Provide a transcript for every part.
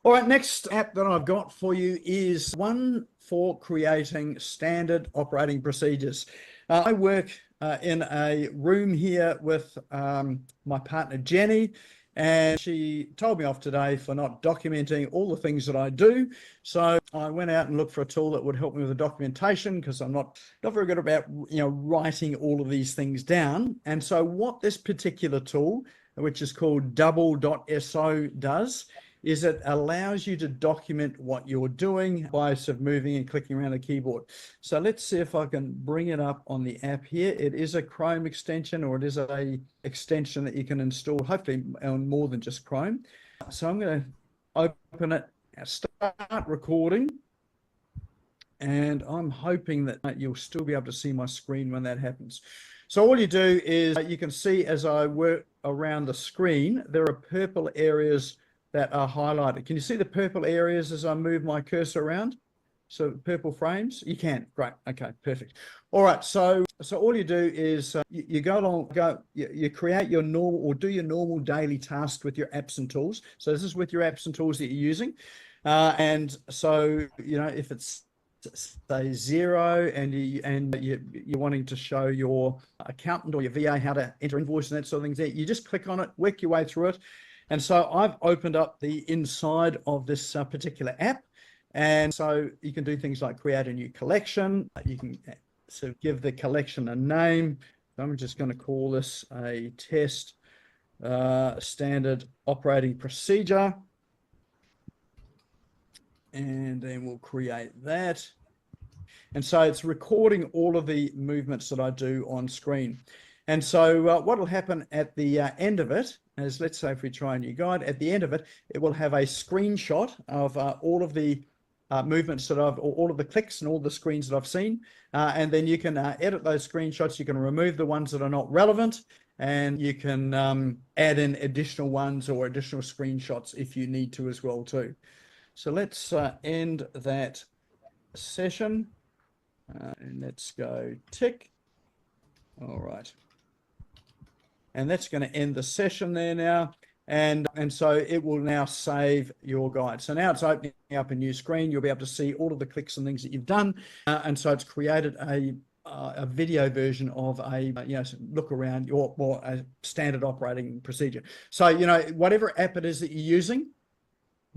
All right, next app that I've got for you is one for creating standard operating procedures. I work in a room here with my partner, Jenny, and she told me off today for not documenting all the things that I do. So I went out and looked for a tool that would help me with the documentation because I'm not very good about writing all of these things down. And so what this particular tool, which is called dubble.so, does is it allows you to document what you're doing by sort of moving and clicking around the keyboard. So let's see if I can bring it up on the app here. It is a Chrome extension, or it is a extension that you can install, hopefully on more than just Chrome. So I'm going to open it, start recording, and I'm hoping that you'll still be able to see my screen when that happens. So all you do is you can see as I work around the screen, there are purple areas that are highlighted. Can you see the purple areas as I move my cursor around? So purple frames, you can. Great. Okay, perfect. All right. So all you do is you go along, you create your normal or do your normal daily tasks with your apps and tools. So this is with your apps and tools that you're using. And so, if it's say 0 and you're wanting to show your accountant or your VA how to enter invoice and that sort of things there, you just click on it, work your way through it. And so I've opened up the inside of this particular app. And so you can do things like create a new collection. You can sort of give the collection a name. I'm just going to call this a test standard operating procedure. And then we'll create that. And so it's recording all of the movements that I do on screen. And so what will happen at the end of it is, let's say if we try a new guide, at the end of it, it will have a screenshot of all of the movements that or all of the clicks and all the screens that I've seen. And then you can edit those screenshots. You can remove the ones that are not relevant, and you can add in additional ones or additional screenshots if you need to as well too. So let's end that session. And let's go tick. All right. And that's going to end the session there now. And so it will now save your guide. So now it's opening up a new screen. You'll be able to see all of the clicks and things that you've done. And so it's created a video version of a look around your a standard operating procedure. So, whatever app it is that you're using,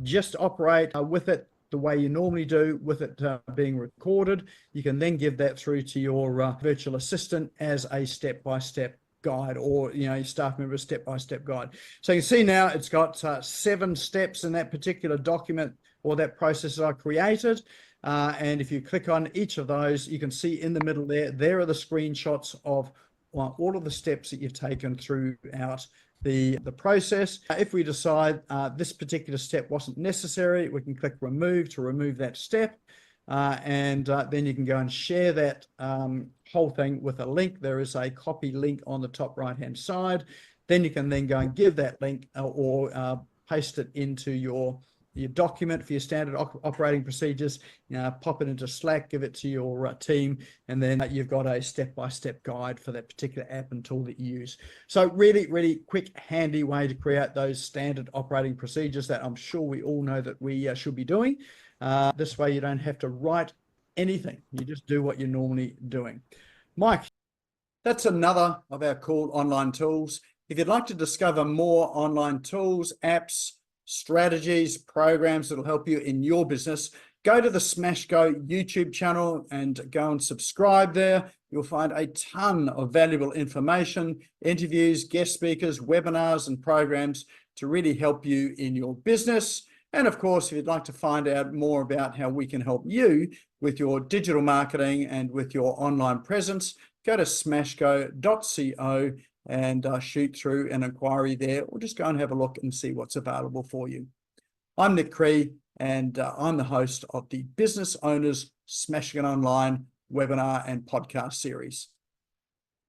just operate with it the way you normally do, with it being recorded. You can then give that through to your virtual assistant as a step-by-step guide, or your staff member step-by-step guide. So you can see now it's got 7 steps in that particular document or that process that I created. And if you click on each of those, you can see in the middle there are the screenshots of all of the steps that you've taken throughout the process. If we decide this particular step wasn't necessary, we can click remove to remove that step. And then you can go and share that whole thing with a link. There is a copy link on the top right-hand side. Then you can then go and give that link or paste it into your document for your standard operating procedures, pop it into Slack, give it to your team, and then you've got a step-by-step guide for that particular app and tool that you use. So really, really quick, handy way to create those standard operating procedures that I'm sure we all know that we should be doing. This way you don't have to write anything. You just do what you're normally doing. Mike, that's another of our cool online tools. If you'd like to discover more online tools, apps, strategies, programs that'll help you in your business, go to the Smash Go YouTube channel and go and subscribe there. You'll find a ton of valuable information, interviews, guest speakers, webinars, and programs to really help you in your business. And of course, if you'd like to find out more about how we can help you with your digital marketing and with your online presence, go to smashgo.co and shoot through an inquiry there, or just go and have a look and see what's available for you. I'm Nick Cree, and I'm the host of the Business Owners Smashing It Online webinar and podcast series.